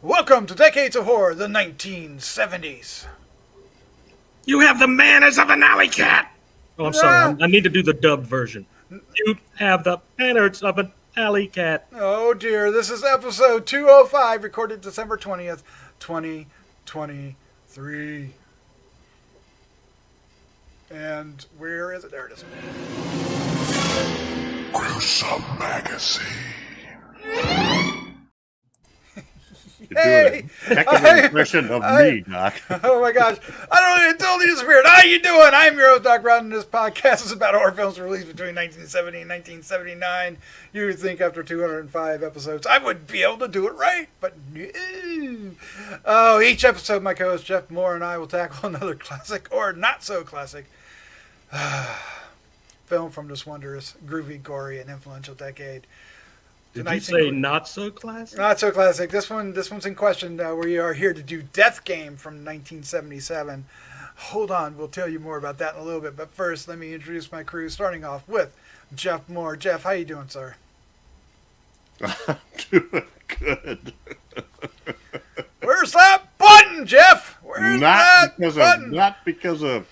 Welcome to Decades of Horror, the 1970s. You have the manners of an alley cat. Oh, I'm sorry. I need to do the dubbed version. You have the manners of an alley cat. Oh dear, this is episode 205, recorded December 20th, 2023. And where is it? There it is. Gruesome Magazine. You're doing a heck of an impression of me, Doc. Oh my gosh. It totally disappeared. How you doing? I'm your host, Doc Rod, and this podcast is about horror films released between 1970 and 1979. You would think after 205 episodes, I would be able to do it right, but no. Oh, each episode, my co-host Jeff Mohr and I will tackle another classic or not so classic film from this wondrous, groovy, gory, and influential decade. Did you say not so classic? Not so classic. This one's in question. We are here to do Death Game from 1977. Hold on, we'll tell you more about that in a little bit. But first, let me introduce my crew, starting off with Jeff Mohr. Jeff, how you doing, sir? I'm doing good. Where's that button, Jeff? Where's that button? Not because of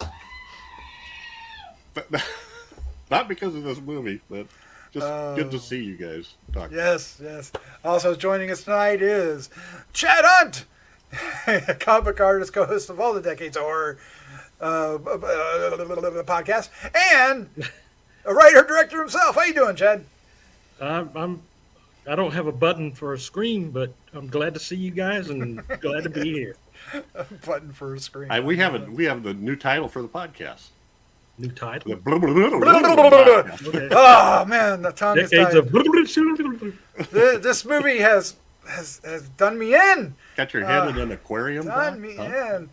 this movie, but just good to see you guys talk. Yes. Also joining us tonight is Chad Hunt, comic book artist, co-host of all the Decades of Horror podcast, and a writer-director himself. How you doing, Chad? I don't have a button for a screen, but I'm glad to see you guys and glad to be here. A button for a screen. We have the new title for the podcast. New title? The blah, blah, blah, blah, blah. Okay. Oh man, the tongue is Decades tied. of This movie has done me in. Got your head in an aquarium? Done me in.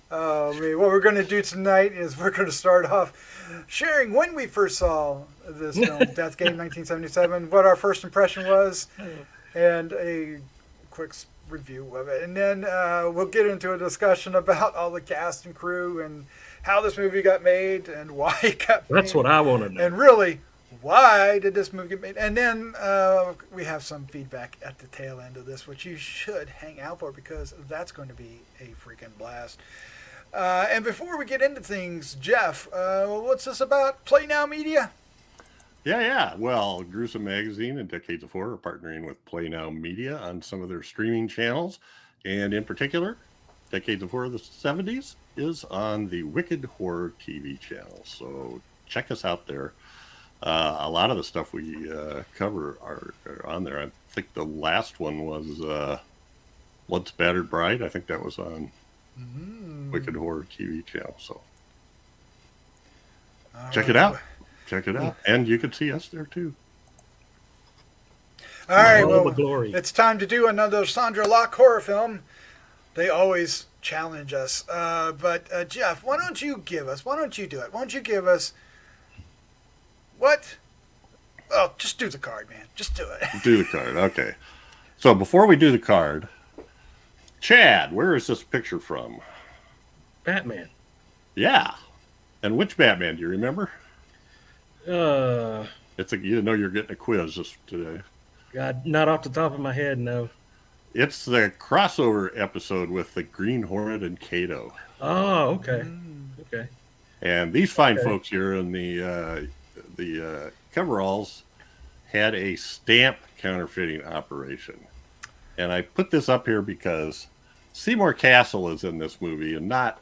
Oh man, what we're going to do tonight is we're going to start off sharing when we first saw this film, Death Game 1977, what our first impression was, and a quick review of it. And then we'll get into a discussion about all the cast and crew and how this movie got made and why it got made. That's what I want to know. And really, why did this movie get made? And then we have some feedback at the tail end of this, which you should hang out for because that's going to be a freaking blast. And before we get into things, Jeff, what's this about? Play Now Media? Yeah. Well, Gruesome Magazine and Decades of Horror are partnering with Play Now Media on some of their streaming channels. And in particular, Decades of Horror of the 70s is on the Wicked Horror TV channel. So check us out there. A lot of the stuff we cover are on there. I think the last one was Blood's Battered Bride. I think that was on Wicked Horror TV channel. So check it out. Check it out. And you can see us there too. All right, All the glory. It's time to do another Sondra Locke horror film. They always challenge us. But Jeff, why don't you do it? Why don't you give us what? Well, just do the card, man. Just do it. Do the card. Okay. So before we do the card, Chad, where is this picture from? Batman. Yeah. And which Batman? Do you remember? God, You know you're getting a quiz today. not off the top of my head, no. It's the crossover episode with the Green Hornet and Kato. Oh, okay. Okay. And these fine folks here in the coveralls had a stamp counterfeiting operation. And I put this up here because Seymour Cassel is in this movie, and not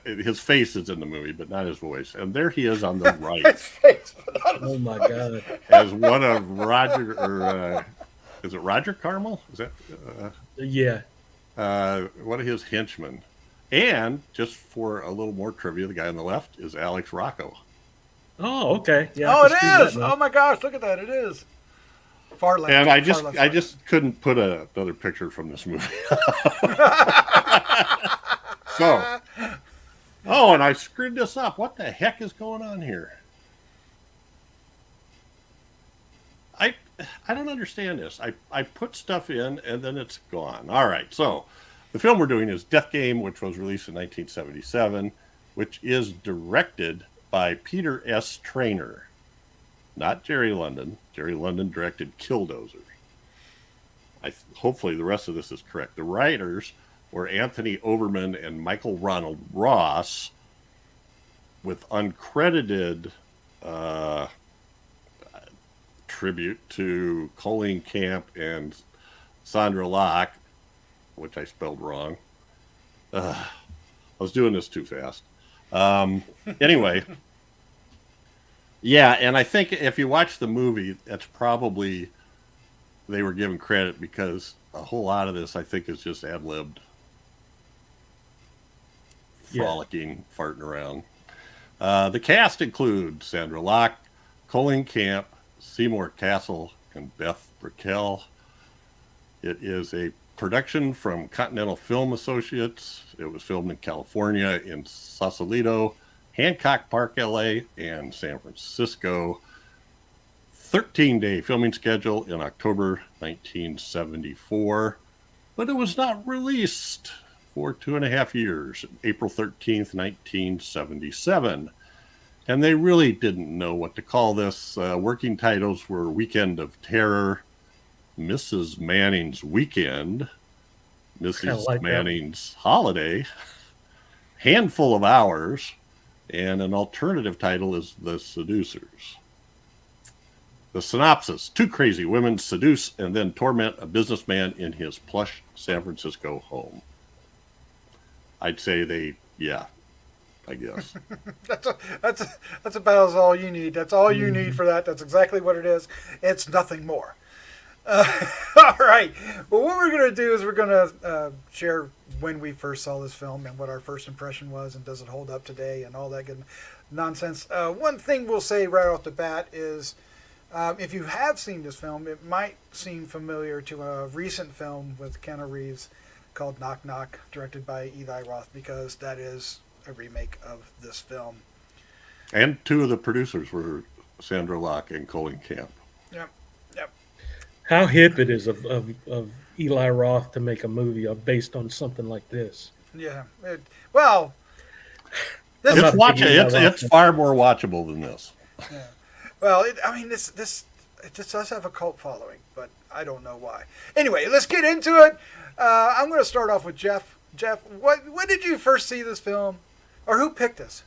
his face is in the movie, but not his voice. And there he is on the right. His face, but not his Oh, my voice. God. As one of Roger, or is it Roger Carmel? Is that Yeah. one of his henchmen? And just for a little more trivia, the guy on the left is Alex Rocco. Oh, okay. Yeah. Oh, I can see it is. that now. Oh my gosh, look at that. It is. Far left. And I far left, I just couldn't put another picture from this movie. So, and I screwed this up. What the heck is going on here? I don't understand this. I put stuff in and then it's gone. All right, so the film we're doing is Death Game, which was released in 1977, which is directed by Peter S. Traynor, not Jerry London. Jerry London directed Killdozer. hopefully the rest of this is correct. The writers were Anthony Overman and Michael Ronald Ross, with uncredited tribute to Colleen Camp and Sondra Locke, which I spelled wrong. I was doing this too fast. Anyway, yeah, and I think if you watch the movie, that's probably they were given credit, because a whole lot of this, I think, is just ad-libbed, frolicking, farting around. The cast includes Sondra Locke, Colleen Camp, Seymour, Cassel, and Beth Brickell. It is a production from Continental Film Associates. It was filmed in California, in Sausalito, Hancock Park, LA, and San Francisco. 13-day filming schedule in October 1974, but it was not released for 2.5 years, April 13th, 1977. And they really didn't know what to call this. Working titles were Weekend of Terror, Mrs. Manning's Weekend, Mrs. Manning's Holiday, Handful of Hours, and an alternative title is The Seducers. The synopsis: two crazy women seduce and then torment a businessman in his plush San Francisco home. I'd say I guess. That's about all you need. That's all you need for that. That's exactly what it is. It's nothing more. All right. Well, what we're going to do is we're going to share when we first saw this film and what our first impression was, and does it hold up today, and all that good nonsense. One thing we'll say right off the bat is, if you have seen this film, it might seem familiar to a recent film with Keanu Reeves called Knock Knock, directed by Eli Roth, because that is a remake of this film. And two of the producers were Sondra Locke and Colleen Camp. Yep. How hip it is of Eli Roth to make a movie based on something like this. Yeah. It's far more watchable than this. Yeah. Well, this just does have a cult following, but I don't know why. Anyway, let's get into it. I'm going to start off with Jeff. Jeff, when did you first see this film? Or who picked this?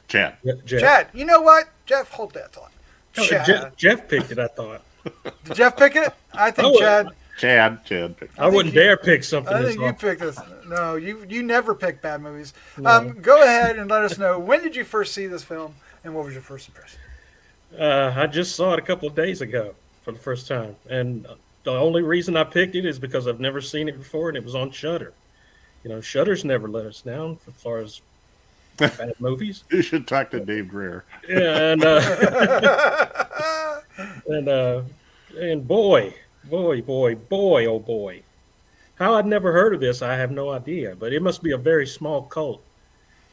Chad. Yeah, Chad. You know what? Jeff, hold that thought. Jeff picked it, I thought. Did Jeff pick it? I think Chad picked it. I wouldn't dare pick something. I think you picked this. No, you never pick bad movies. No. Go ahead and let us know, when did you first see this film, and what was your first impression? I just saw it a couple of days ago for the first time, and the only reason I picked it is because I've never seen it before, and it was on Shudder. Shudder's never let us down as far as bad movies. You should talk to Dave Greer. Yeah, and boy, oh boy, how I'd never heard of this, I have no idea. But it must be a very small cult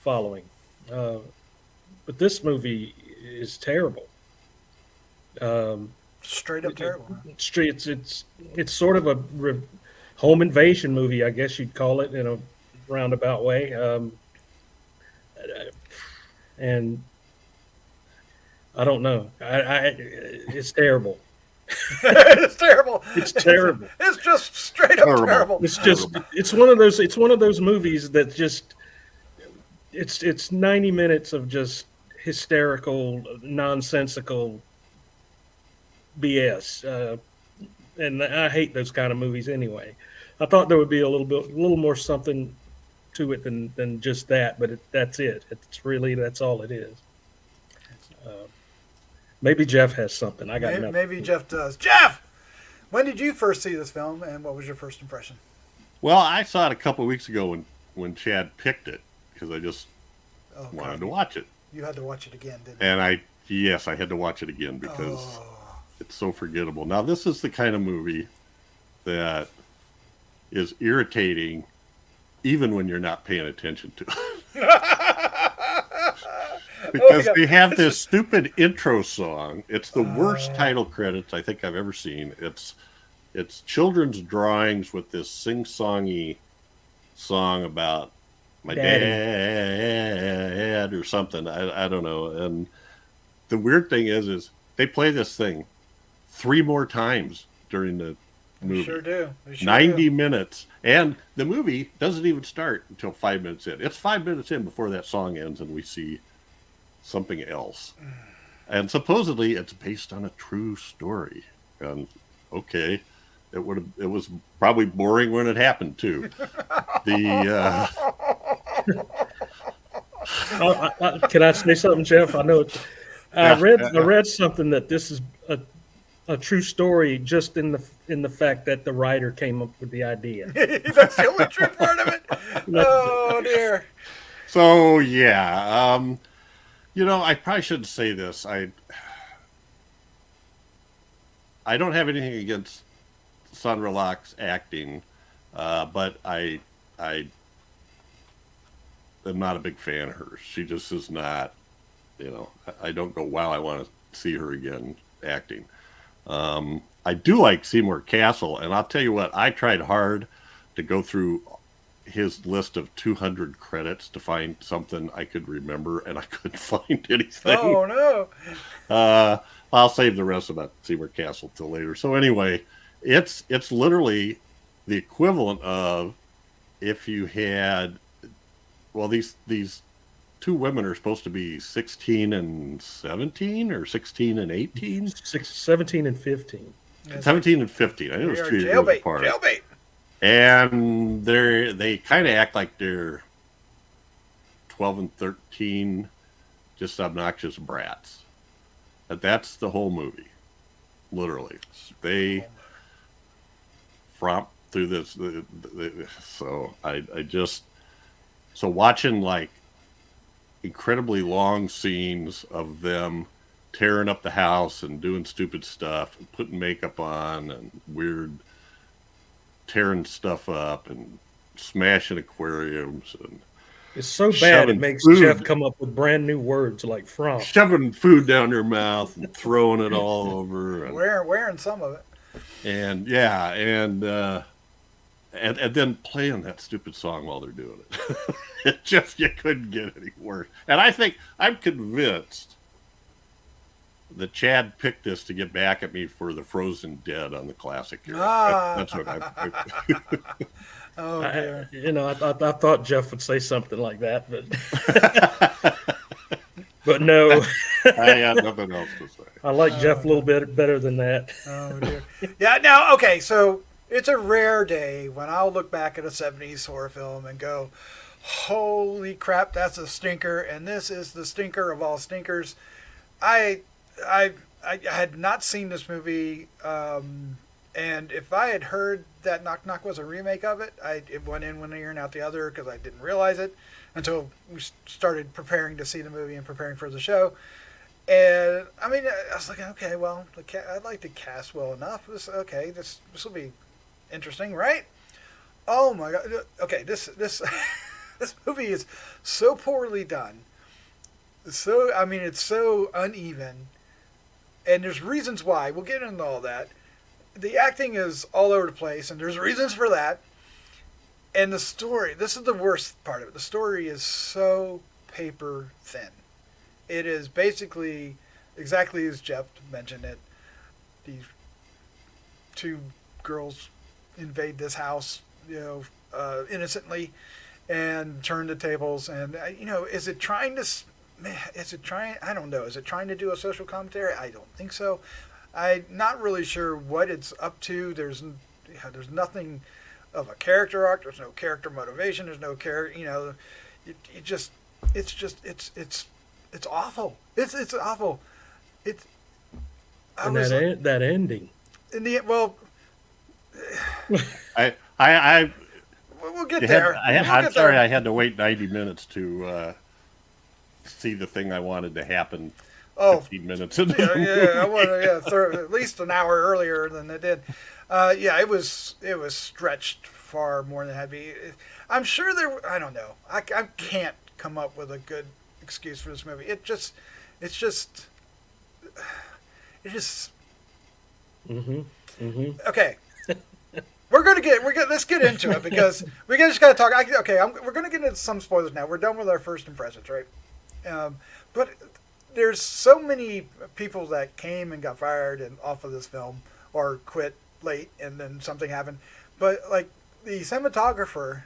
following. But this movie is terrible. Straight up terrible. It's sort of a home invasion movie, I guess you'd call it, in a roundabout way. And I don't know. It's terrible. It's terrible. It's terrible. It's just straight up terrible. It's one of those movies that just it's 90 minutes of just hysterical, nonsensical BS. And I hate those kind of movies anyway. I thought there would be a little more something to it than just that, but that's it. That's all it is. Maybe Jeff has something. I got nothing. Maybe Jeff does. Jeff, when did you first see this film, and what was your first impression? Well, I saw it a couple of weeks ago when Chad picked it, because I just wanted to watch it. You had to watch it again, didn't you? And I had to watch it again because it's so forgettable. Now, this is the kind of movie that is irritating even when you're not paying attention to it. Because they have this stupid intro song. It's the worst title credits I think I've ever seen. It's children's drawings with this sing-songy song about my dad or something. I don't know. And the weird thing is they play this thing 3 more times during the movie. We sure do. 90 minutes. And the movie doesn't even start until 5 minutes in. It's 5 minutes in before that song ends and we see something else. And supposedly it's based on a true story. And okay, it was probably boring when it happened too. Can I say something, Jeff? I know I read something that this is a true story, just in the fact that the writer came up with the idea. That's the only true part of it. Oh dear. So yeah, I probably shouldn't say this. I don't have anything against Sondra Locke's acting, but I am not a big fan of hers. She just is not. I don't go, wow, I want to see her again acting. I do like Seymour Cassel, and I'll tell you what, I tried hard to go through his list of 200 credits to find something I could remember, and I couldn't find anything. Oh, no. I'll save the rest about Seymour Cassel till later. So anyway, it's literally the equivalent of if you had, well, these two women are supposed to be 16 and 17 or 16 and 18? 17 and 15. 17 and 15. I know it was 2 years apart. Jailbait. And they kind of act like they're 12 and 13, just obnoxious brats. But that's the whole movie, literally. They fromp through this. So so watching like incredibly long scenes of them tearing up the house and doing stupid stuff and putting makeup on and weird tearing stuff up and smashing aquariums and it's so bad it makes Jeff come up with brand new words like fromp. Shoving food down their mouth and throwing it all over. And wearing some of it. And yeah, and then playing that stupid song while they're doing it. It just, you couldn't get any worse. And I'm convinced that Chad picked this to get back at me for the Frozen Dead on the classic era. That's what I'm. Oh, dear. I thought Jeff would say something like that, but no. I had nothing else to say. I like Jeff a little bit better than that. Oh, dear. Yeah, now, okay, so it's a rare day when I'll look back at a 70s horror film and go, holy crap, that's a stinker, and this is the stinker of all stinkers. I had not seen this movie, and if I had heard that Knock Knock was a remake of it, it went in one ear and out the other because I didn't realize it until we started preparing to see the movie and preparing for the show. And I mean, I was like, okay, well, I'd like the cast well enough. This will be interesting, right? Oh my god! Okay, this this movie is so poorly done. So it's so uneven, and there's reasons why. We'll get into all that. The acting is all over the place, and there's reasons for that. And the story, this is the worst part of it. The story is so paper thin. It is basically exactly as Jeff mentioned it. These two girls invade this house, innocently, and turn the tables. And is it trying to? I don't know. Is it trying to do a social commentary? I don't think so. I'm not really sure what it's up to. There's nothing of a character arc. There's no character motivation. There's no character. It's awful. It's awful. That ending. In the well, we'll get there. I'm sorry, I had to wait 90 minutes to see the thing I wanted to happen. 15 minutes into the movie. I wanted at least an hour earlier than it did. It was stretched far more than it had to be. I'm sure I don't know. I can't come up with a good excuse for this movie. It's just. Okay. Let's get into it because we just got to talk. We're going to get into some spoilers now. We're done with our first impressions, right? But there's so many people that came and got fired and off of this film or quit late, and then something happened. But like the cinematographer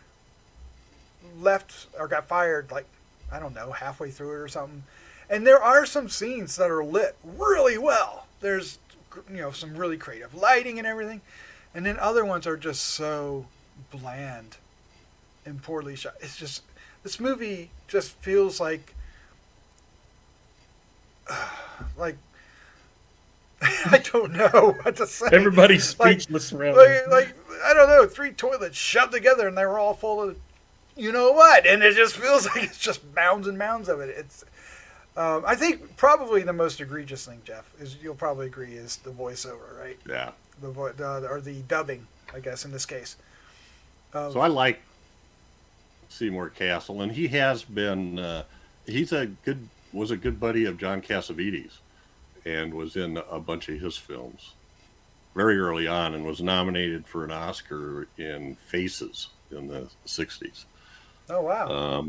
left or got fired, like I don't know, halfway through it or something. And there are some scenes that are lit really well. There's some really creative lighting and everything, and then other ones are just so bland and poorly shot. It's just this movie just feels like I don't know what to say. Everybody's speechless around. Like I don't know, 3 toilets shoved together and they were all full of you know what, and it just feels like it's just mounds and mounds of it. It's I think probably the most egregious thing, Jeff, is you'll probably agree is the voiceover, right? Yeah. Or the dubbing, I guess in this case. So I like Seymour Cassel, and he has been was a good buddy of John Cassavetes, and was in a bunch of his films very early on, and was nominated for an Oscar in Faces in the 60s. Oh wow.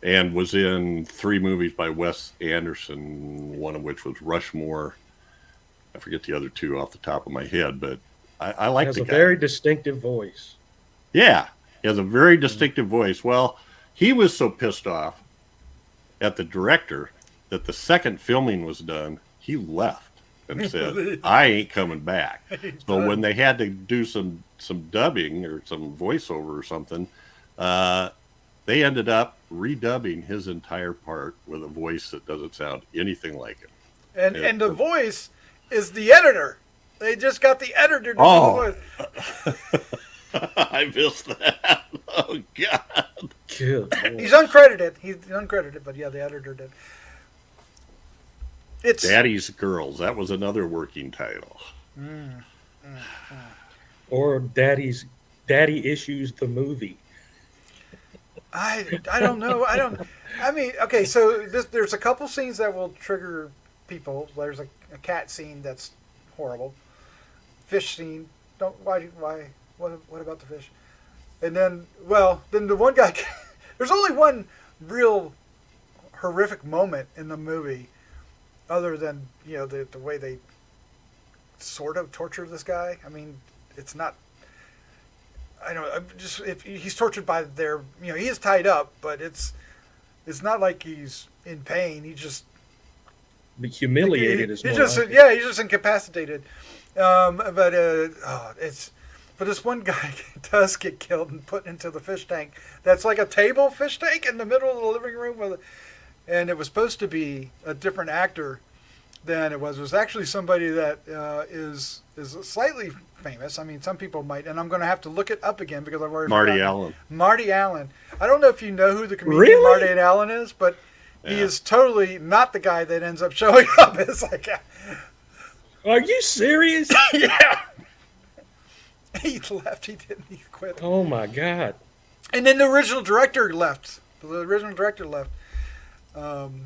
And was in 3 movies by Wes Anderson, one of which was Rushmore. I forget the other 2 off the top of my head, but I like the guy. He has a very distinctive voice. Yeah, he has a very distinctive voice. Well, he was so pissed off at the director that the second filming was done, he left and said, I ain't coming back. So when they had to do some dubbing or some voiceover or something, they ended up redubbing his entire part with a voice that doesn't sound anything like him. And the voice is the editor. They just got the editor to do the voice. I missed that. Oh, God. Good. He's uncredited. But yeah, the editor did. It's Daddy's Girls. That was another working title. Or Daddy Issues the movie. I don't know. I mean, okay, so there's a couple scenes that will trigger people. There's a cat scene that's horrible. Fish scene. Why? What about the fish? And then the one guy. There's only one real horrific moment in the movie, other than the way they sort of torture this guy. I mean, it's not. I don't know. Just if he's tortured by he is tied up, but it's not like he's in pain. He just humiliated is more. He's just incapacitated. But this one guy does get killed and put into the fish tank. That's like a table fish tank in the middle of the living room, and it was supposed to be a different actor than it was. It was actually somebody that is slightly famous. I mean, some people might, and I'm going to have to look it up again because I've already Marty forgotten. Allen. Marty Allen. I don't know if you know who the comedian Marty Allen is, but he is totally not the guy that ends up showing up as like Are you serious? Yeah. He left. He didn't. He quit. Oh my God. And then the original director left.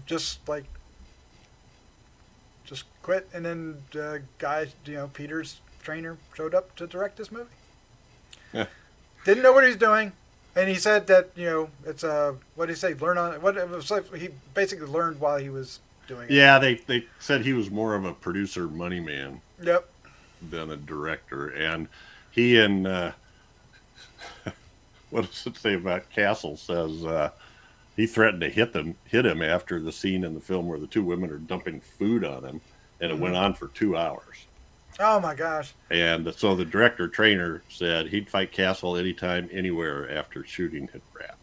Just quit. And then guy, Peter's Traynor showed up to direct this movie. Yeah. Didn't know what he's doing. And he said that, it's what did he say? Learn on what it was like. He basically learned while he was doing it. Yeah, they said he was more of a producer money man. Yep. Than a director. And he and what does it say about Cassel says he threatened to hit him after the scene in the film where the 2 women are dumping food on him, and it went on for 2 hours. Oh my gosh. And so the director Traynor said he'd fight Cassel anytime, anywhere after shooting had wrapped.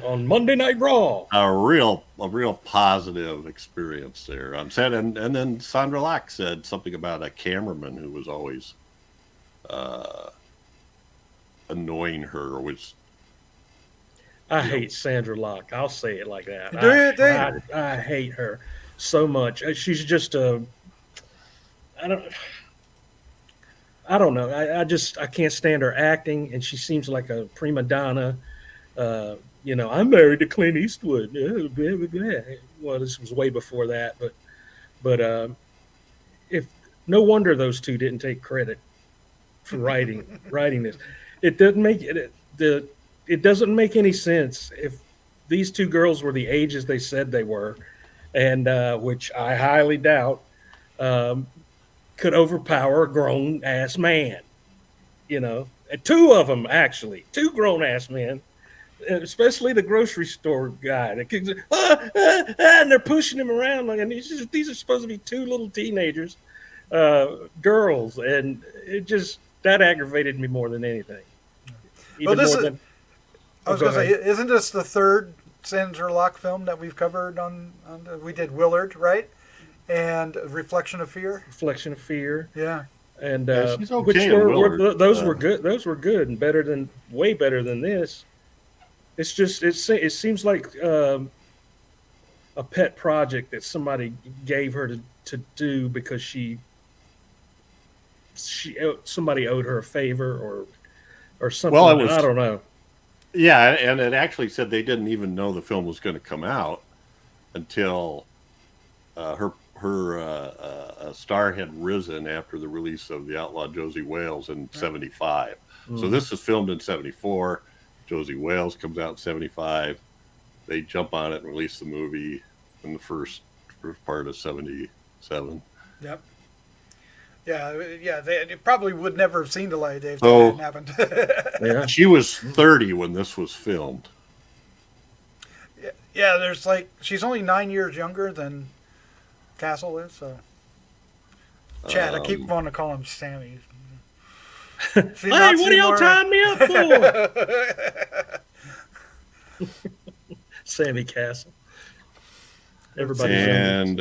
On Monday Night Raw. A real positive experience there on set. And then Sondra Locke said something about a cameraman who was always annoying her, which I hate Sondra Locke. I'll say it like that. I hate her so much. She's just I don't know. I can't stand her acting, and she seems like a prima donna. I'm married to Clint Eastwood. Well, this was way before that, but if no wonder those 2 didn't take credit for writing this. It doesn't make it doesn't make any sense if these 2 girls were the ages they said they were, and which I highly doubt. could overpower a grown ass man. You know, and two of them actually, two grown ass men, especially the grocery store guy. And they're pushing him around like, and these are supposed to be two little teenagers, girls, and it just that aggravated me more than anything. I was going to say, isn't this the third Sondra Locke film that we've covered we did Willard, right? And Reflection of Fear. Reflection of Fear. Yeah. And she's okay which in those were good. Those were good and way better than this. It's just it seems like a pet project that somebody gave her to do because somebody owed her a favor or something. Well, I don't know. Yeah, and it actually said they didn't even know the film was going to come out until her star had risen after the release of The Outlaw Josie Wales in '75. So this is filmed in '74. Josie Wales comes out in '75. They jump on it and release the movie in the first part of '77. Yep. Yeah. They probably would never have seen the light of day if that hadn't happened. Yeah. She was 30 when this was filmed. Yeah, she's only 9 years younger than Cassel is, so. Chad, I keep wanting to call him Sammy. Hey, what are y'all tying me up for? Sammy Cassel. Everybody. And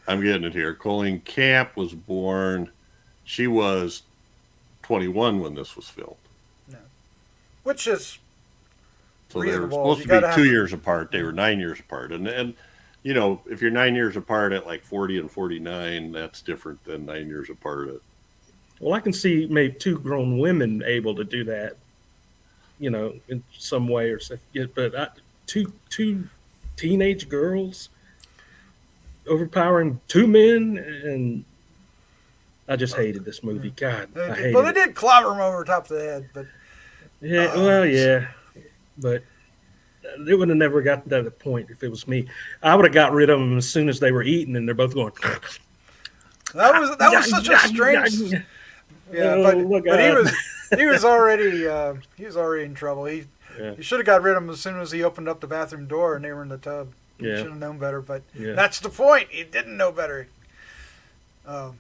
I'm getting it here. Colleen Camp was born. She was 21 when this was filmed. No. Which is so they were reasonable. supposed to be 2 years apart. They were 9 years apart. And you know, if you're 9 years apart at like 40 and 49, that's different than 9 years apart at. Well, I can see maybe two grown women able to do that, you know, in some way or something. But two teenage girls overpowering two men, and I just hated this movie. God, I hated Well, they did clobber him over the top of the head, but yeah, well, yeah, but it would have never gotten to that point if it was me. I would have got rid of them as soon as they were eating, and they're both going. That was such a strange. Yeah, but he was already in trouble. He should have got rid of him as soon as he opened up the bathroom door and they were in the tub. He should have known better, but that's the point. He didn't know better. And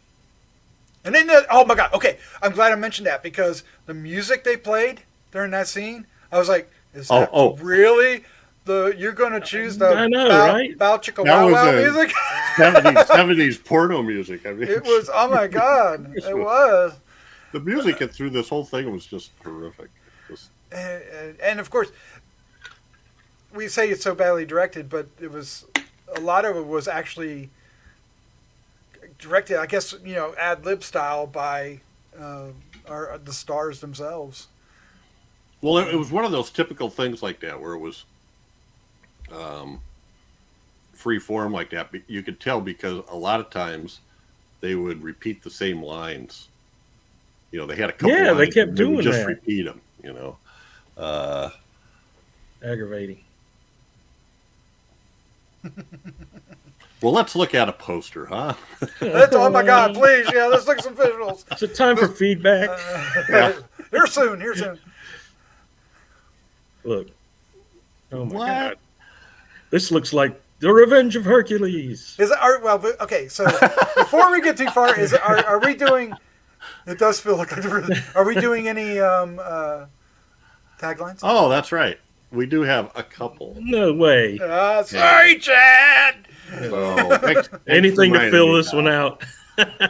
then, oh my God, okay, I'm glad I mentioned that because the music they played during that scene, I was like, is that really you're going to choose the right? Bow Chicka Wow Wow music? 70s porno music. I mean, it was, oh my God, it was. The music through this whole thing was just horrific. And of course, we say it's so badly directed, but a lot of it was actually directed, I guess, you know, ad lib style by the stars themselves. Well, it was one of those typical things like that where it was free form like that. You could tell because a lot of times they would repeat the same lines. You know, they had a couple lines. They kept doing just that. Repeat them, you know. Aggravating. Well, let's look at a poster, huh? Oh my God, please, let's look at some visuals. Is it time for feedback? Here soon. Look. Oh my God. This looks like The Revenge of Hercules. Okay, so before we get too far, are we doing... It does feel like are we doing any taglines? Oh, that's right. We do have a couple. No way. Sorry, Chad. So, anything to fill this one out.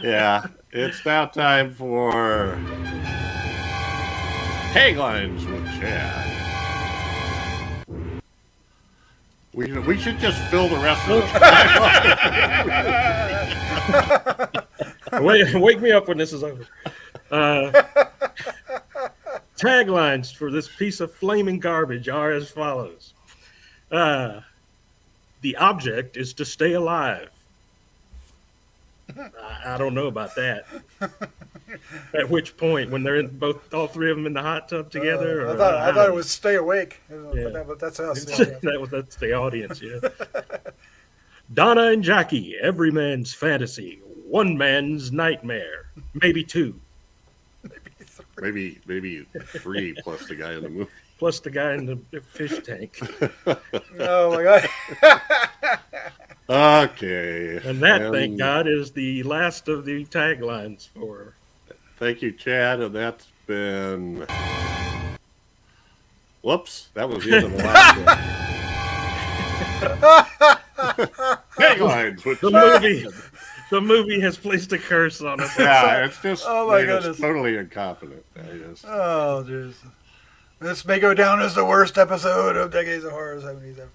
Yeah, it's now time for taglines with Chad. We should just fill the rest of the time. Wake me up when this is over. Taglines for this piece of flaming garbage are as follows. The object is to stay alive. I don't know about that. At which point, when they're all three of them in the hot tub together? I thought it was stay awake. But that's us. That's the audience, yeah. Donna and Jackie, every man's fantasy. one man's nightmare, maybe two, Maybe 3 plus the guy in the movie. plus the guy in the fish tank. Oh my god. Okay. And that, thank God, is the last of the taglines for. Thank you, Chad. And that's been. Whoops, that was the end of the last one. Taglines. Which The movie has placed a curse on us. yeah, it's just Oh my made us goodness. totally incompetent. I just, Oh, jeez. This may go down as the worst episode of Decades of Horror 77.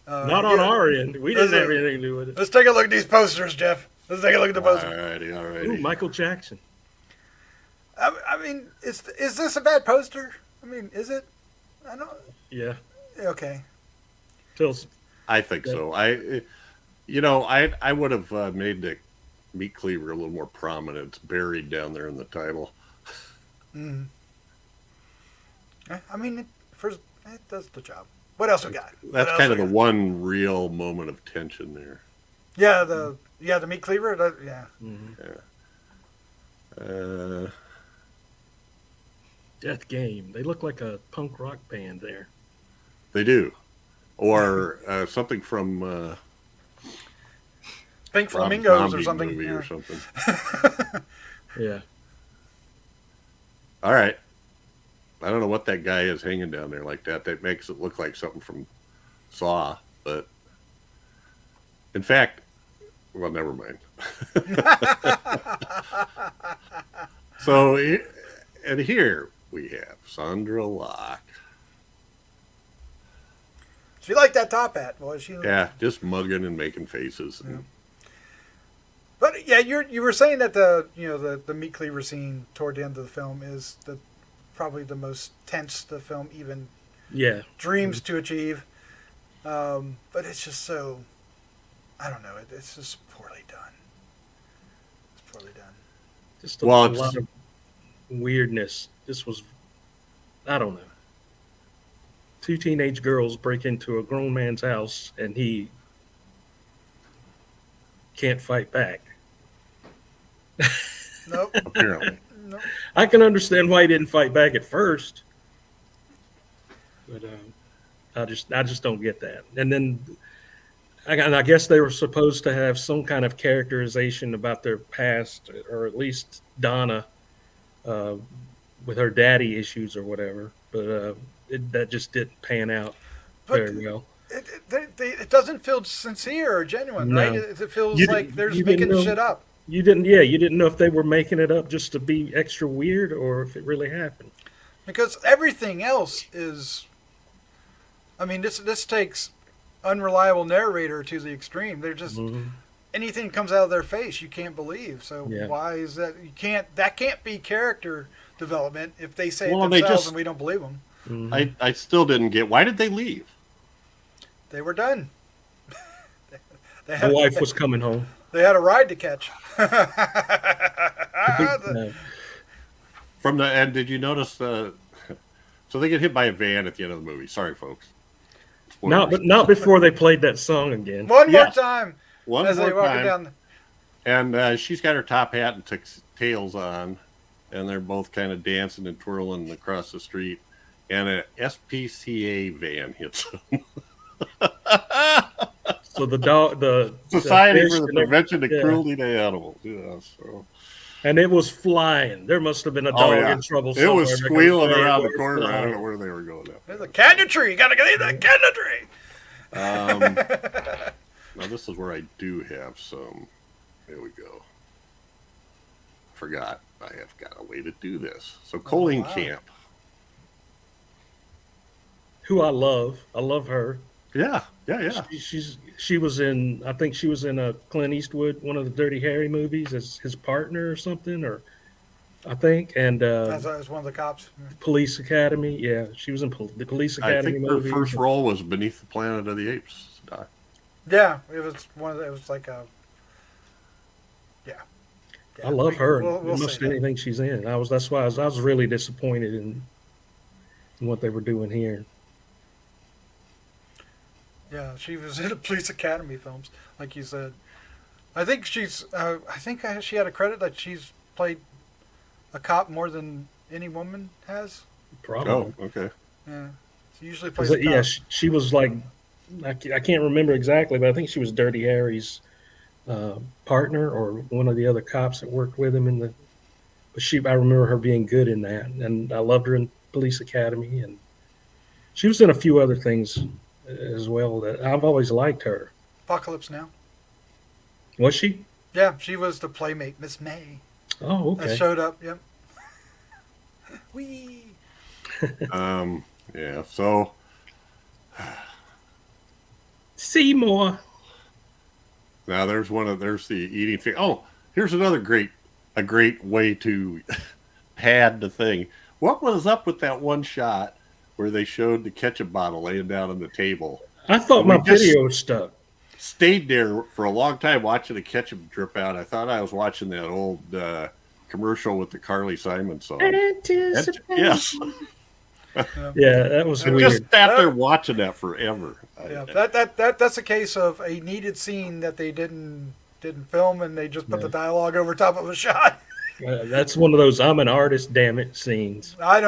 Not on our end. We didn't have anything to do with it. Let's take a look at these posters, Jeff. Let's take a look at the posters. alrighty. Ooh, Michael Jackson. I mean, is this a bad poster? I mean, is it? I don't. Yeah. Okay. Tells. I think so. I would have made the meat cleaver a little more prominent. It's buried down there in the title. Mm. I mean, it does the job. What else we got? That's kind of the one real moment of tension there. Yeah, the meat cleaver. Yeah. Mm-hmm. Death Game. They look like a punk rock band there. They do, or something from Pink Rob Flamingos or Zombie something. movie Yeah. or something. Yeah. All right. I don't know what that guy is hanging down there like that. That makes it look like something from Saw, but in fact, well, never mind. So, and here we have Sondra Locke. She liked that top hat, boy. Yeah, just mugging and making faces. Yeah. But yeah, you were saying that the meat cleaver scene toward the end of the film is probably the most tense the film even dreams to achieve. But it's just so, I don't know, it's just poorly done. It's poorly done. Just a lot of weirdness. This was, I don't know. 2 teenage girls break into a grown man's house and he can't fight back. Nope. Apparently. Nope. I can understand why he didn't fight back at first, but I just don't get that. And then I guess they were supposed to have some kind of characterization about their past, or at least Donna with her daddy issues or whatever, but that just didn't pan out very well. It doesn't feel sincere or genuine, No. right? It feels You like they're didn't making know- shit up. You didn't know if they were making it up just to be extra weird or if it really happened. Because everything else is, I mean, this takes unreliable narrator to the extreme. They're just anything comes out of their face you can't believe. So why is that? That can't be character development if they say it themselves and we don't believe them. Mm-hmm. I still didn't get, why did they leave? They were done. The wife was coming home. They had a ride to catch. From the end, did you notice so they get hit by a van at the end of the movie? Sorry, folks. Spoilers. Not before they played that song again. One more time. One as more they walk time. down. And she's got her top hat and tails on, and they're both kind of dancing and twirling across the street. And an SPCA van hits them. So the Society fish for the and Prevention of yeah. Cruelty to Animals. Yeah, so. And it was flying. There must have been a dog in trouble It somewhere. was squealing because around it the was corner. I flying. don't know where they were going at. There's a cat in a tree. You gotta get that cat in a tree. Now this is where I do have some. There we go. Forgot. I have got a way to do this. So Colleen Camp. Who I love. I love her. Yeah. She was in, I think she was in a Clint Eastwood, one of the Dirty Harry movies as his partner or something, or I think. And As one of the cops. Police Academy. Yeah, she was in the Police I Academy think her movie. first role was Beneath the Planet of the Apes. Doc. Yeah, it was one of the, it was like a. Yeah. I love her. We'll Almost say that. anything she's in. That's why I was really disappointed in what they were doing here. Yeah, she was in the Police Academy films, like you said. I think she's. She had a credit that she's played a cop more than any woman has. Probably. Oh, okay. Yeah, she usually plays. A cop. Yeah, she was like, I can't remember exactly, but I think she was Dirty Harry's partner or one of the other cops that worked with him in the. But I remember her being good in that, and I loved her in Police Academy, and she was in a few other things as well that I've always liked her. Apocalypse Now. Was she? Yeah, she was the playmate, Miss May. Oh, okay. That showed up. Yep. Wee. Yeah. So Seymour. now there's the eating thing. Oh, here's another a great way to pad the thing. What was up with that one shot where they showed the ketchup bottle laying down on the table? I thought my video was stuck. Stayed there for a long time watching the ketchup drip out. I thought I was watching that old commercial with the Carly Simon song. Yes. Yeah, that was I weird. just sat there watching that forever. Yeah, that's a case of a needed scene that they didn't film, and they just put the dialogue over top of a shot. That's one of those "I'm an artist, damn it" scenes. I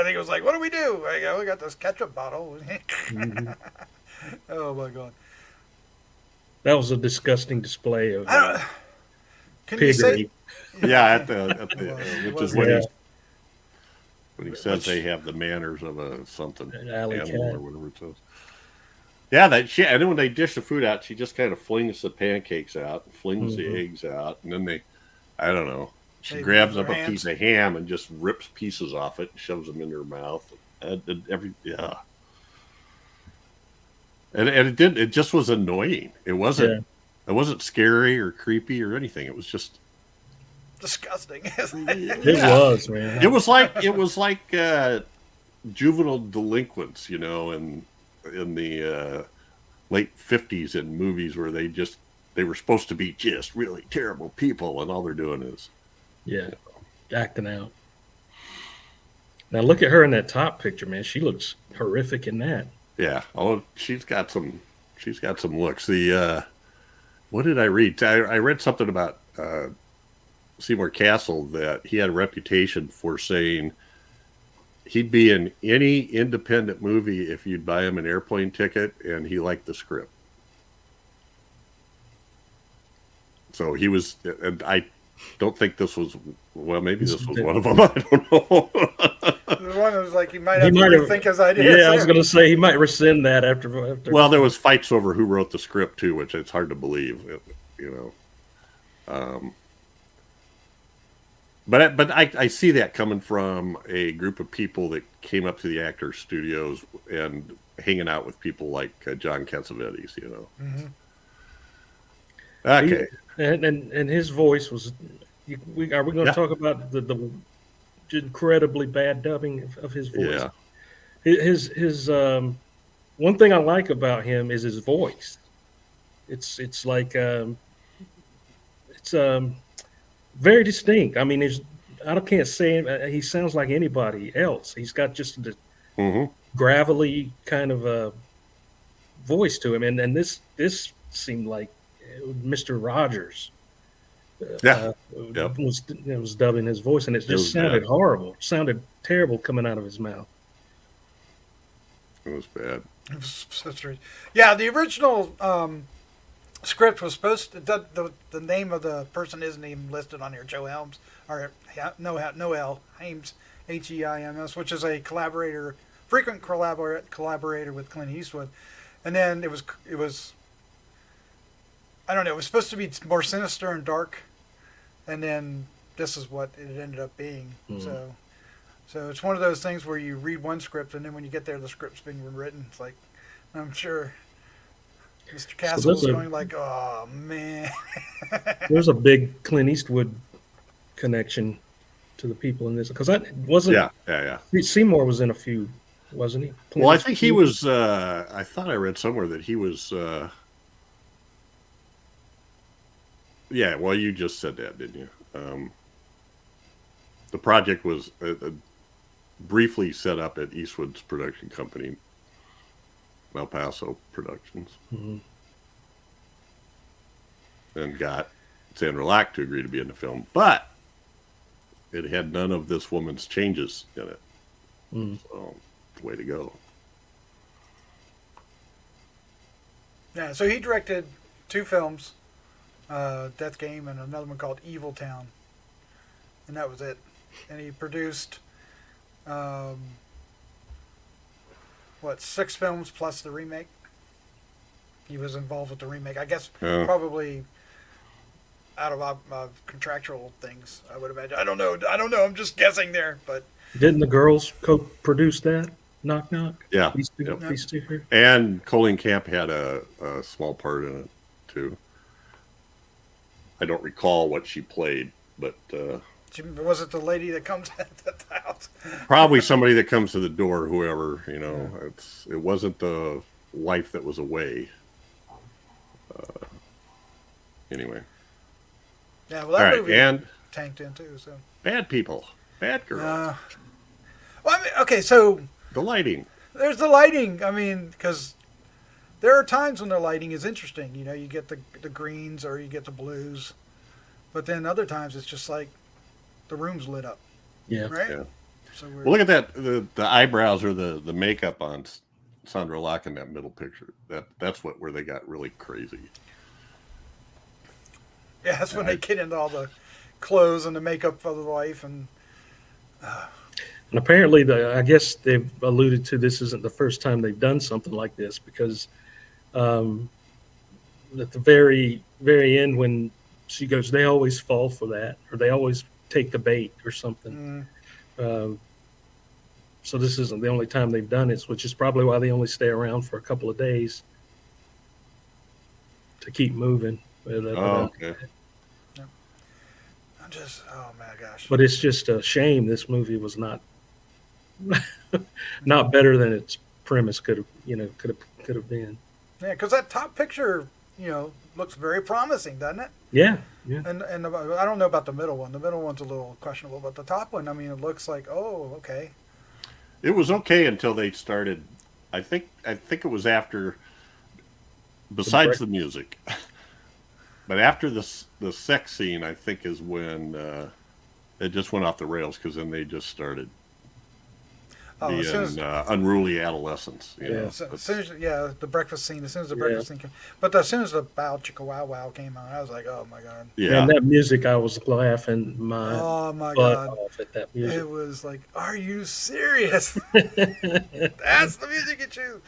think it was like, what do? We got this ketchup bottle. Mm-hmm. Oh my god. That was a disgusting display of Can you say? piggery. Yeah, which is when he says they have the manners of a something An alley animal cat. or whatever it says. Yeah, and then when they dish the food out, she just kind of flings the pancakes out, flings the eggs out, and then I don't know, she grabs up a piece of ham and just rips pieces off it and shoves them in her mouth. Yeah. And it just was annoying. It wasn't scary or creepy or anything. It was just Disgusting. It was, man. It was like juvenile delinquents, in the late 50s in movies where they were supposed to be just really terrible people, and all they're doing is acting out. Now look at her in that top picture, man. She looks horrific in that. Yeah. Oh, she's got some looks. What did I read? I read something about Seymour Cassel that he had a reputation for saying he'd be in any independent movie if you'd buy him an airplane ticket, and he liked the script. So he was, and I don't think this was, well, maybe this was one of them. I don't know. The one that was like, he might have to rethink his ideas. Yeah, I was going to say he might rescind that after. Well, there was fights over who wrote the script too, which it's hard to believe, But I see that coming from a group of people that came up to the actors' studios and hanging out with people like John Cassavetes, Mm-hmm. Okay. And his voice was. Are we going to talk about the incredibly bad dubbing of his voice? Yeah. His one thing I like about him is his voice. It's like it's very distinct. I mean, I can't say he sounds like anybody else. He's got just the gravelly kind of voice to him, and this seemed like Mr. Rogers. Was dubbing his voice, and it just sounded horrible. It sounded terrible coming out of his mouth. It was bad. It was so strange. Yeah, the original script was supposed to, the name of the person isn't even listed on here. Joe Helms, or Noel Hames, Heims, which is a frequent collaborator with Clint Eastwood. And then it was I don't know, it was supposed to be more sinister and dark, and then this is what it ended up being. So it's one of those things where you read one script, and then when you get there, the script's being written. It's like, I'm sure Mr. Cassel was going like, oh, man. There's a big Clint Eastwood connection to the people in this, because I wasn't. Yeah. Seymour was in a few, wasn't he? Well, I think he was. I thought I read somewhere that he was. Yeah, well, you just said that, didn't you? The project was briefly set up at Eastwood's production company, El Paso Productions, and got Sandra Locke to agree to be in the film, but it had none of this woman's changes in it. So, the way to go. Yeah, so he directed 2 films, Death Game and another one called Evil Town, and that was it. And he produced, 6 films plus the remake. He was involved with the remake. I guess probably out of contractual things, I would imagine. I don't know. I'm just guessing there, but Didn't the girls co-produce that? Knock Knock. Yeah. These two here. And Colleen Camp had a small part in it, too. I don't recall what she played, but... was it the lady that comes at the house? Probably somebody that comes to the door, whoever, you know. It wasn't the wife that was away. Anyway. Yeah, well, that All right, movie and tanked in too. So bad people, bad girls. well, I mean, okay, so The lighting. there's the lighting. I mean, because there are times when the lighting is interesting. You know, you get the greens or you get the blues, but then other times it's just like the room's lit up. Yeah. Right. Yeah. So Well, look at that. The eyebrows or the makeup on Sondra Locke in that middle picture. That's where they got really crazy. yeah, that's when they get into all the clothes and the makeup for the wife and. And apparently, I guess they've alluded to this isn't the first time they've done something like this, because at the very, very end, when she goes, they always fall for that, or they always take the bait or something. So this isn't the only time they've done it, which is probably why they only stay around for a couple of days to keep moving. Okay. I'm just, oh my gosh. But it's just a shame this movie was not better than its premise could have been. Yeah, because that top picture, looks very promising, doesn't it? Yeah. And I don't know about the middle one. The middle one's a little questionable, but the top one, I mean, it looks like, oh, okay. It was okay until they started. I think it was after. Besides the music, but after the sex scene, I think is when it just went off the rails, because then they just started being unruly adolescents. You know? As soon as, the breakfast scene. As soon as the breakfast scene came, but as soon as the Bow Chicka Wow Wow came on, I was like, oh my god. Yeah. And that music, I was laughing my butt god off at that music. It was like, are you serious? That's the music you choose.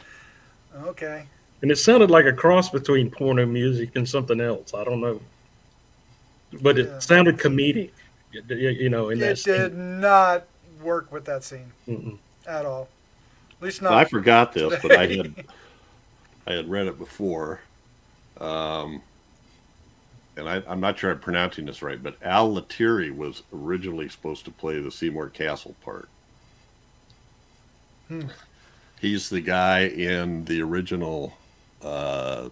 Okay. And it sounded like a cross between porno music and something else. I don't know, but it sounded comedic. In that It did not work with that scene at all. At least not. Well, I forgot this, but I today. had read it before, and I'm not sure I'm pronouncing this right, but Al Lettieri was originally supposed to play the Seymour Cassel part. He's the guy in the original The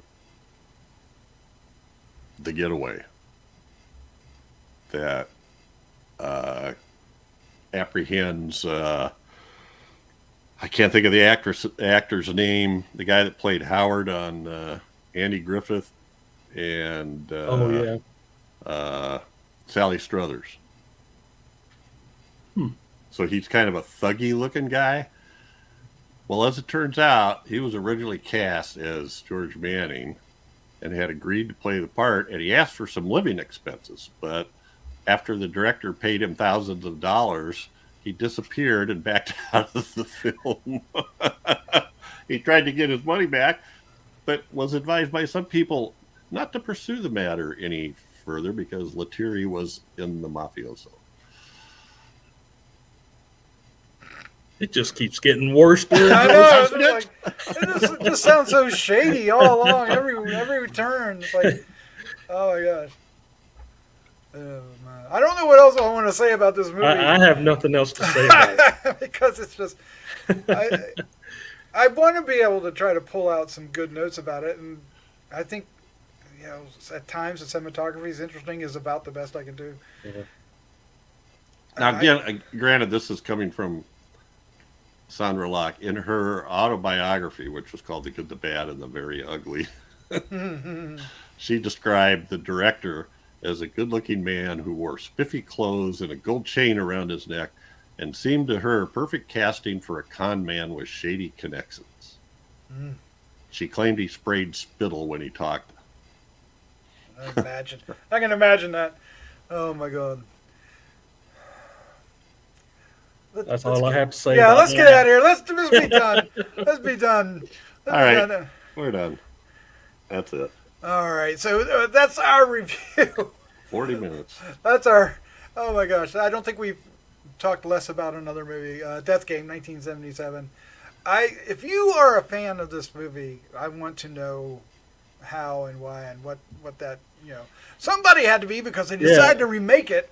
Getaway that apprehends I can't think of the actor's name, the guy that played Howard on Andy Griffith and Sally Struthers. So he's kind of a thuggy looking guy. Well, as it turns out, he was originally cast as George Manning and had agreed to play the part, and he asked for some living expenses. But after the director paid him thousands of dollars, he disappeared and backed out of the film. He tried to get his money back, but was advised by some people not to pursue the matter any further because Lettieri was in the mafioso. It just keeps getting worse. Dude. I know. It just sounds so shady all along. Every turn. It's like, oh my gosh. Oh, man. I don't know what else I want to say about this movie. I have nothing else to say about it. Because it's just, I want to be able to try to pull out some good notes about it, and I think, at times the cinematography is interesting, is about the best I can do. Yeah. Now, again, granted, this is coming from Sondra Locke in her autobiography, which was called The Good, the Bad, and the Very Ugly. She described the director as a good-looking man who wore spiffy clothes and a gold chain around his neck and seemed to her perfect casting for a con man with shady connections. Mm. She claimed he sprayed spittle when he talked. I can imagine that. Oh my God. That's all I have to say. Yeah, about let's that. get out of here. Let's be done. Let's be done. All right. We're done. That's it. All right. So that's our review. 40 minutes. That's our. Oh my gosh. I don't think we've talked less about another movie. Death Game, 1977. If you are a fan of this movie, I want to know how and why and what that, somebody had to be, because they decided to remake it.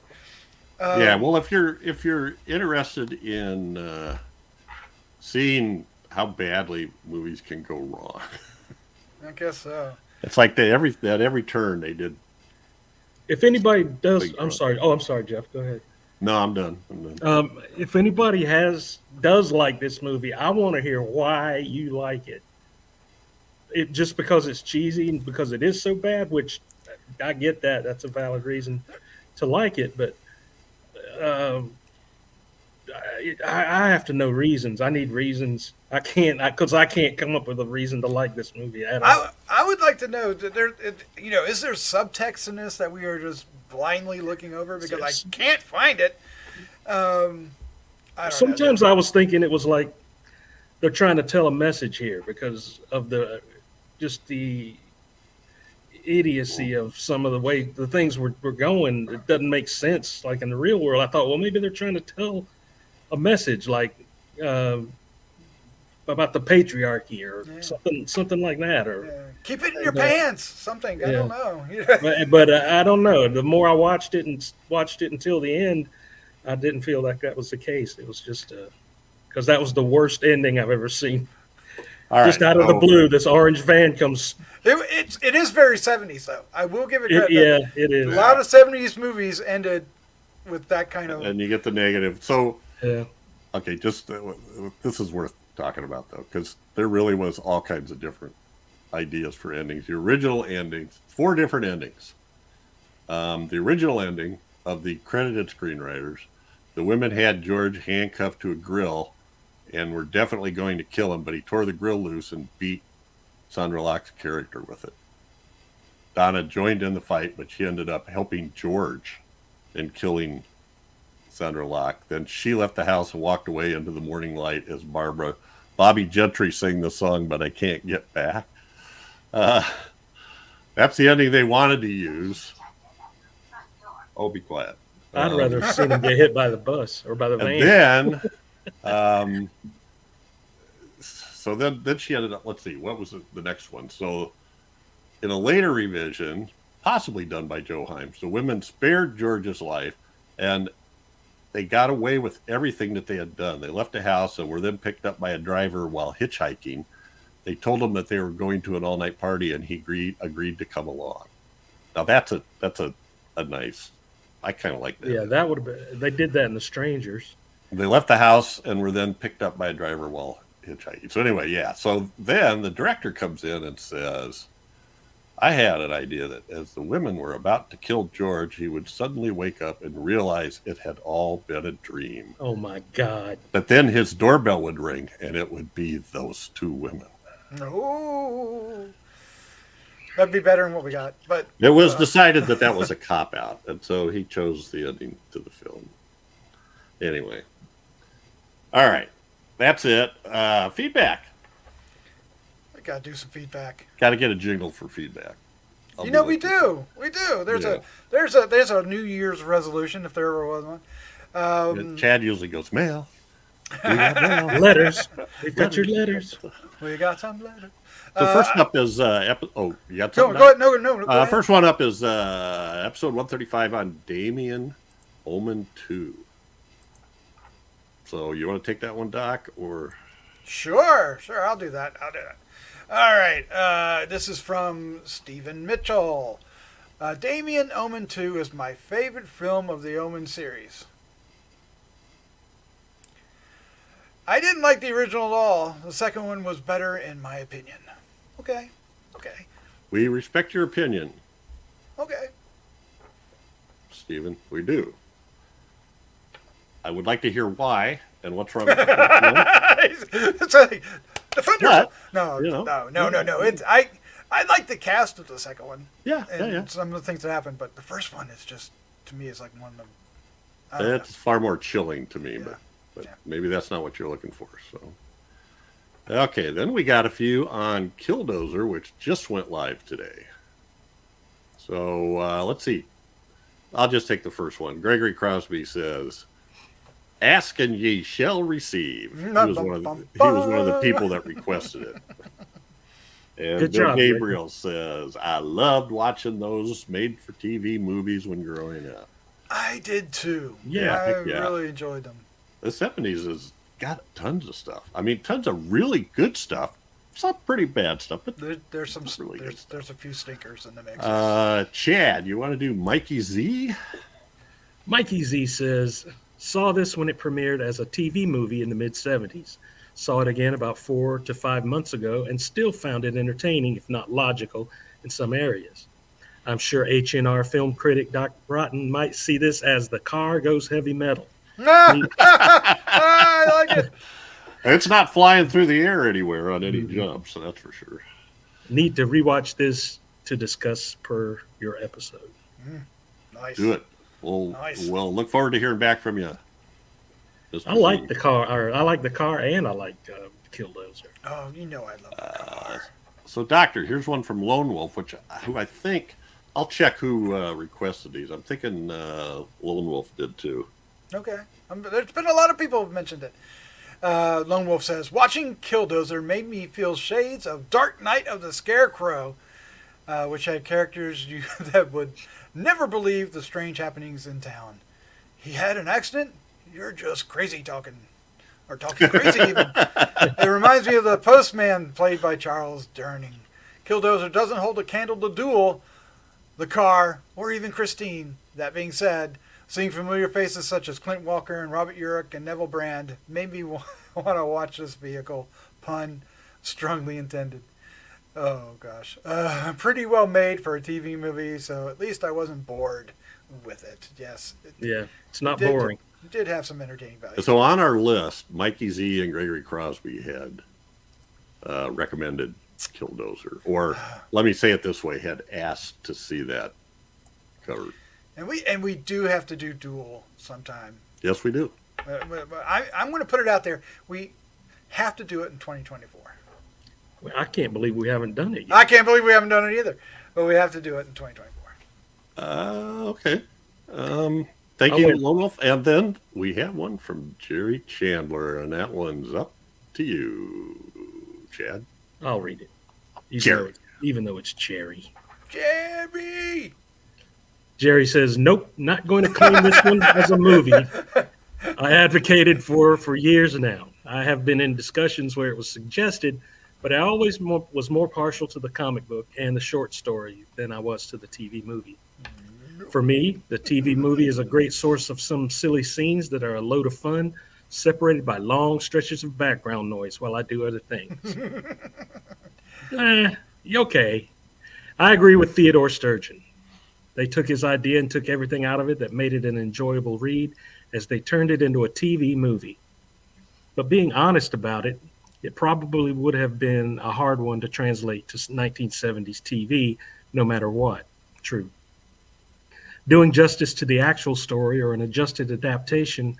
Yeah, well, if you're interested in seeing how badly movies can go wrong, I guess so. it's like every turn they did. If anybody does, Big I'm drop. sorry. Oh, I'm sorry, Jeff. Go ahead. No, I'm done. If anybody does like this movie, I want to hear why you like it. Just because it's cheesy and because it is so bad, which I get that. That's a valid reason to like it, but I have to know reasons. I need reasons. I can't come up with a reason to like this movie at all. I would like to know that is there subtext in this that we are just blindly looking over, because I can't find it. I don't Sometimes know. I was thinking it was like they're trying to tell a message here because of the idiocy of some of the way the things were going. It doesn't make sense like in the real world. I thought, well, maybe they're trying to tell a message like about the patriarchy or something like that, or Keep it in your pants, something. I don't know. but I don't know. The more I watched it until the end, I didn't feel like that was the case. It was just because that was the worst ending I've ever seen. All Just right, out of the blue, this orange van comes. It is very 70s, though. I will give it credit. It is. A lot of 70s movies ended with that kind of. And you get the negative. So, Yeah. okay, just this is worth talking about, though, because there really was all kinds of different ideas for endings. The original endings, 4 different endings. The original ending of the credited screenwriters, the women had George handcuffed to a grill and were definitely going to kill him, but he tore the grill loose and beat Sondra Locke's character with it. Donna joined in the fight, but she ended up helping George in killing Sondra Locke. Then she left the house and walked away into the morning light as Bobby Gentry sang the song, But I Can't Get Back. That's the ending they wanted to use. Oh, be quiet. I'd rather have seen him get hit by the bus or by the van. And then, so then she ended up, let's see, what was the next one? So in a later revision, possibly done by Joe Himes, the women spared George's life and they got away with everything that they had done. They left the house and were then picked up by a driver while hitchhiking. They told him that they were going to an all-night party and he agreed to come along. Now that's a nice, I kind of like that. Yeah, that would have been. They did that in The Strangers. They left the house and were then picked up by a driver while hitchhiking. So anyway, yeah. So then the director comes in and says, I had an idea that as the women were about to kill George, he would suddenly wake up and realize it had all been a dream. Oh, my God. But then his doorbell would ring and it would be those 2 women. No. That'd be better than what we got. But It was decided that was a cop-out, and so he chose the ending to the film. Anyway. All right. That's it. Feedback. we gotta do some feedback. Got to get a jingle for feedback. We do. There's a New Year's resolution, if there ever was one. And Chad usually goes, mail. We got mail. Letters. We've got your letters. We got some letters. So first up is you got Go something? ahead. No. Go ahead. First one up is episode 135 on Damien Omen 2. So you want to take that one, Doc, or? Sure. I'll do that. All right. This is from Stephen Mitchell. Damien Omen 2 is my favorite film of the Omen series. I didn't like the original at all. The second one was better in my opinion. Okay. We respect your opinion. Okay. Stephen. We do. I would like to hear why and what's wrong with the first one. It's like, Defenders. But, No, you know, no. It's I like the cast of the second one. Yeah, And some of the things that happen, but the first one is just, to me, is like one of them. I don't know. It's far more chilling to me, Yeah. but Yeah. maybe that's not what you're looking for. So, okay, then we got a few on Killdozer, which just went live today. So let's see. I'll just take the first one. Gregory Crosby says, "Ask and ye shall receive." He was one of the people that requested it. And Good Bill job, Gabriel says, "I loved watching those made-for-TV movies when growing up." I did too. Yeah, I heck yeah. really enjoyed them. The 70s has got tons of stuff. I mean, tons of really good stuff. Some pretty bad stuff, but There's some Really good there's a few stinkers in the mix. Chad, you want to do Mikey Z? Mikey Z says, saw this when it premiered as a TV movie in the mid-70s. Saw it again about 4 to 5 months ago and still found it entertaining, if not logical, in some areas. I'm sure HNR film critic Doc Broughton might see this as the car goes heavy metal. I like it. It's not flying through the air anywhere on any jumps, so that's for sure. Need to rewatch this to discuss per your episode. Nice. Do it. Nice. We'll look forward to hearing back from you. Mr. I like Z. the car, and I like Killdozer. Oh, you know I love that car. So, Doctor, here's one from Lone Wolf, who I think, I'll check who requested these. I'm thinking Lone Wolf did too. Okay. There's been a lot of people who've mentioned it. Lone Wolf says, watching Killdozer made me feel shades of Dark Knight of the Scarecrow, which had characters that would never believe the strange happenings in town. He had an accident? You're just crazy talking. Or talking crazy even. It reminds me of the postman played by Charles Durning. Killdozer doesn't hold a candle to Duel, the car, or even Christine. That being said, seeing familiar faces such as Clint Walker and Robert Urich and Neville Brand made me want to watch this vehicle. Pun strongly intended. Oh, gosh. Pretty well made for a TV movie, so at least I wasn't bored with it. Yes. Yeah, it's not boring. It did have some entertaining value. So on our list, Mikey Z and Gregory Crosby had recommended Killdozer. Or let me say it this way, had asked to see that covered. And we do have to do Duel sometime. Yes, we do. I'm going to put it out there. We have to do it in 2024. Well, I can't believe we haven't done it yet. I can't believe we haven't done it either. But we have to do it in 2024. Okay. Thank you, Lone Wolf. And then we have one from Jerry Chandler, and that one's up to you, Chad. I'll read it. Even though it's Jerry. Jerry! Jerry says, nope, not going to claim this one as a movie I advocated for years now. I have been in discussions where it was suggested, but I always was more partial to the comic book and the short story than I was to the TV movie. For me, the TV movie is a great source of some silly scenes that are a load of fun, separated by long stretches of background noise while I do other things. Okay. I agree with Theodore Sturgeon. They took his idea and took everything out of it that made it an enjoyable read as they turned it into a TV movie. But being honest about it, it probably would have been a hard one to translate to 1970s TV, no matter what. True. Doing justice to the actual story or an adjusted adaptation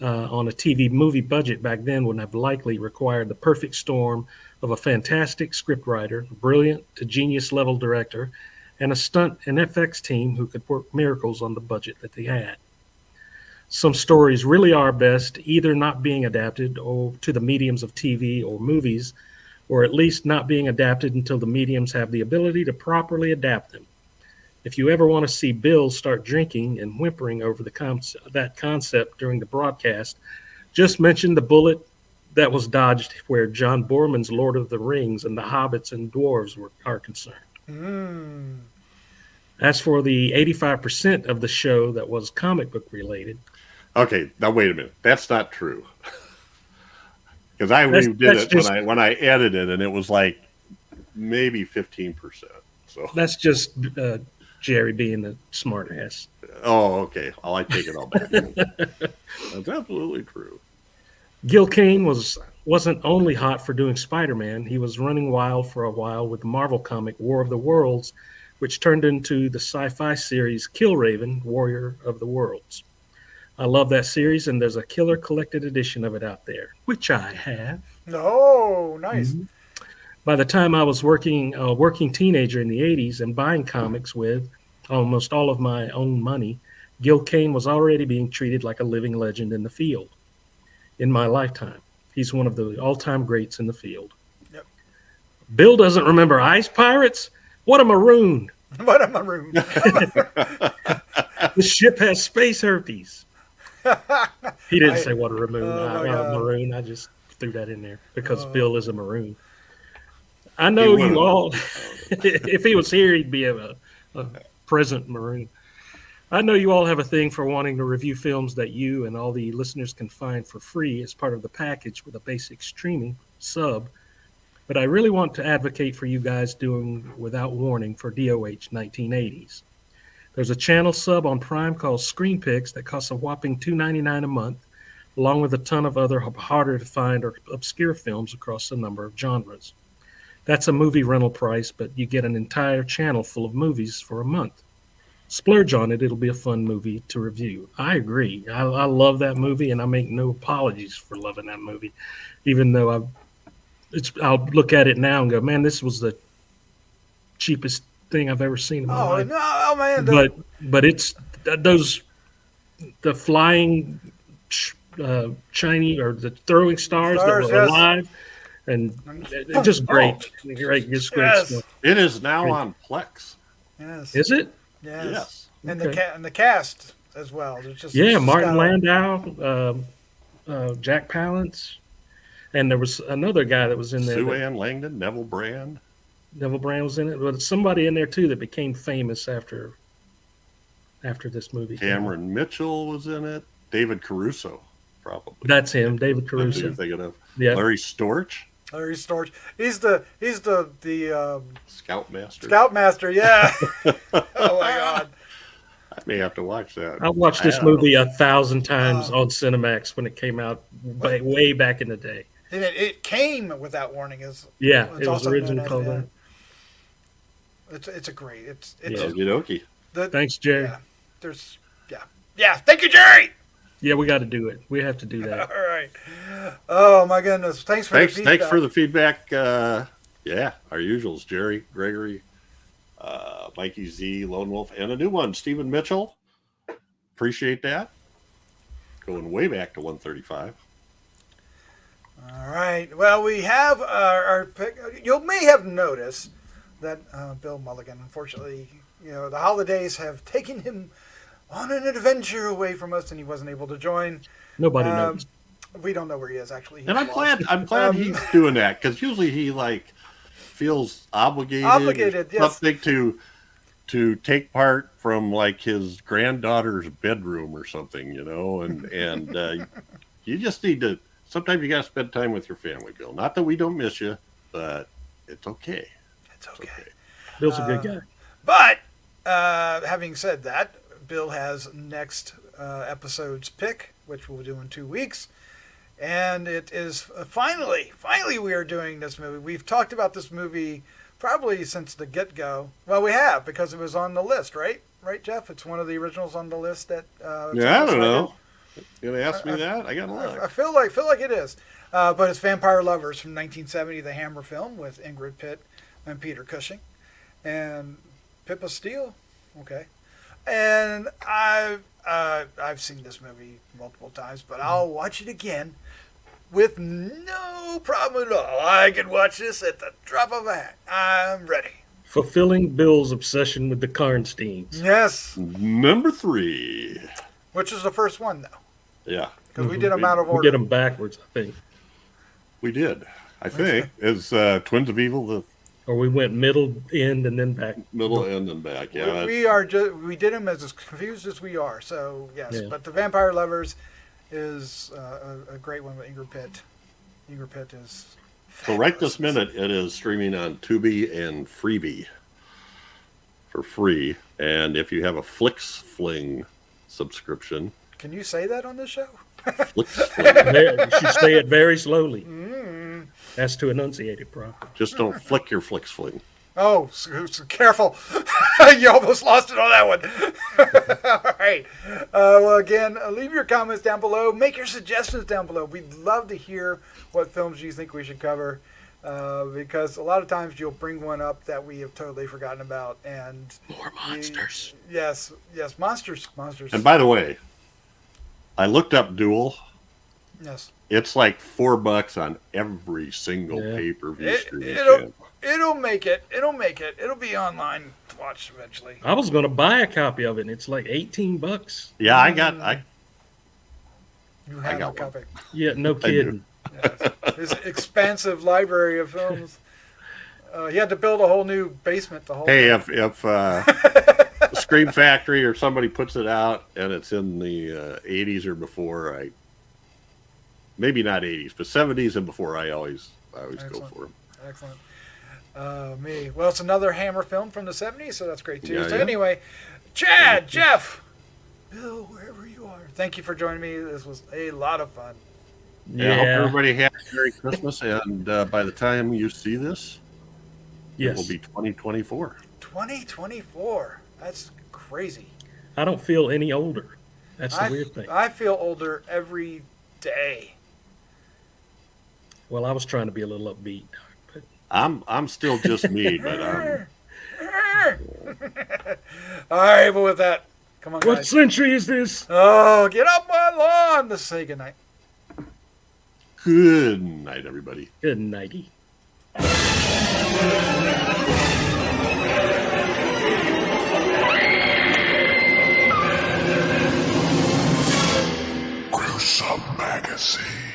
on a TV movie budget back then would have likely required the perfect storm of a fantastic scriptwriter, brilliant to genius level director, and a stunt and FX team who could work miracles on the budget that they had. Some stories really are best either not being adapted or to the mediums of TV or movies, or at least not being adapted until the mediums have the ability to properly adapt them. If you ever want to see Bill start drinking and whimpering over that concept during the broadcast, just mention the bullet that was dodged where John Borman's Lord of the Rings and the Hobbits and Dwarves are concerned. As for the 85% of the show that was comic book related. Okay, now wait a minute. That's not true. Because I redid it when I edited, and it was like maybe 15%. So that's just Jerry being the smart ass. Oh, okay. Well, I take it all back. That's absolutely true. Gil Kane wasn't only hot for doing Spider-Man, he was running wild for a while with the Marvel comic War of the Worlds, which turned into the sci-fi series Killraven, Warrior of the Worlds. I love that series, and there's a killer collected edition of it out there, which I have. Oh, nice. Mm-hmm. By the time I was working teenager in the 80s and buying comics with almost all of my own money, Gil Kane was already being treated like a living legend in the field. In my lifetime, he's one of the all-time greats in the field. Yep. Bill doesn't remember Ice Pirates? What a maroon. What a maroon. The ship has space herpes. He didn't say what a maroon. I just threw that in there because Bill is a maroon. I know you all, if he was here, he'd be a present maroon. I know you all have a thing for wanting to review films that you and all the listeners can find for free as part of the package with a basic streaming sub, but I really want to advocate for you guys doing Without Warning for DOH 1980s. There's a channel sub on Prime called Screen Picks that costs a whopping $2.99 a month, along with a ton of other harder to find or obscure films across a number of genres. That's a movie rental price, but you get an entire channel full of movies for a month. Splurge on it. It'll be a fun movie to review. I agree. I love that movie, and I make no apologies for loving that movie, even though I'll look at it now and go, man, this was the cheapest thing I've ever seen in my life. No, man. But it's the flying Chinese or the throwing stars that were alive, and it's just great. Great, just great stuff. It is now on Plex. Yes. Is it? Yes. And Okay. the cast as well. It's Martin Landau, Jack Palance, and there was another guy that was in there. Sue Ann Langdon, Neville Brand. Neville Brand was in it, but somebody in there too that became famous after this movie. Cameron Mitchell was in it. David Caruso, probably. That's him, David That's who Caruso. you're thinking of. Yeah. Larry Storch. Larry Storch. He's the Scoutmaster. Scoutmaster. Yeah. Oh my God. I may have to watch that. I watched this movie 1,000 times on Cinemax when it came out way back in the day. And it came Without Warning. It was originally called that. It's a great. It's Okie dokie. Thanks, Jerry. Yeah. Thank you, Jerry. Yeah, we got to do it. We have to do that. All right. Oh my goodness. Thanks for the feedback. Thanks for the feedback. Our usuals: Jerry, Gregory, Mikey Z, Lone Wolf, and a new one, Stephen Mitchell. Appreciate that. Going way back to 135. All right. Well, we have our pick. You may have noticed that Bill Mulligan, unfortunately, the holidays have taken him on an adventure away from us, and he wasn't able to join. Nobody knows. We don't know where he is actually. And I'm glad he's doing that, because usually he feels obligated yes. something to take part from his granddaughter's bedroom or something, and you just need to. Sometimes you got to spend time with your family, Bill. Not that we don't miss you, but it's okay. It's okay. Bill's a good guy. But having said that, Bill has next episode's pick, which we'll do in 2 weeks. And it is finally we are doing this movie. We've talked about this movie probably since the get-go. Well, we have, because it was on the list, right? Right, Jeff? It's one of the originals on the list that... I don't know. You gonna ask me that? I gotta look. I feel like it is. But it's Vampire Lovers from 1970, the Hammer film with Ingrid Pitt and Peter Cushing. And Pippa Steele. Okay. And I've seen this movie multiple times, but I'll watch it again with no problem at all. I can watch this at the drop of a hat. I'm ready. Fulfilling Bill's obsession with the Karnsteins. Yes. Number 3. Which is the first one, though. Yeah. Because we did them out of order. We did them backwards, I think. We did. I think. Is Twins of Evil Or we went middle, end, and then back. Middle, end, and back. Yeah. We did them as confused as we are. So, yes. Yeah. But the Vampire Lovers is a great one with Ingrid Pitt. Ingrid Pitt is fabulous. So right this minute, it is streaming on Tubi and Freebie. for free. And if you have a Flix Fling subscription, Can you say that on this show? Flix Fling, You say it very slowly. That's to enunciate it properly. just don't flick your Flix Fling. Oh, so careful. You almost lost it on that one. All right. Well, again, leave your comments down below. Make your suggestions down below. We'd love to hear what films you think we should cover, because a lot of times you'll bring one up that we have totally forgotten about. And More monsters. Yes, monsters. And by the way, I looked up Duel. Yes. It's like $4 on every single pay-per-view streaming channel. It'll make it. It'll be online to watch eventually. I was going to buy a copy of it, and it's like $18. Yeah, I You have got a copy. Yeah, no kidding. Yes. His expansive library of films. He had to build a whole new basement to hold. Hey, if Scream Factory or somebody puts it out and it's in the 80s or before, maybe not 80s, but 70s and before, I always go for them. Excellent. Well, it's another Hammer film from the 70s, so that's great too. Yeah, So yeah. anyway, Chad, Jeff, Bill, wherever you are, thank you for joining me. This was a lot of fun. Yeah. I hope everybody has a Merry Christmas, and by the time you see this, it will be 2024. 2024. That's crazy. I don't feel any older. That's the weird thing. I feel older every day. Well, I was trying to be a little upbeat. But I'm still just me, but All right, but with that, come on, what guys. century is this? Oh, get off my lawn. Let's say goodnight. good night, everybody. Good nighty. Gruesome Magazine.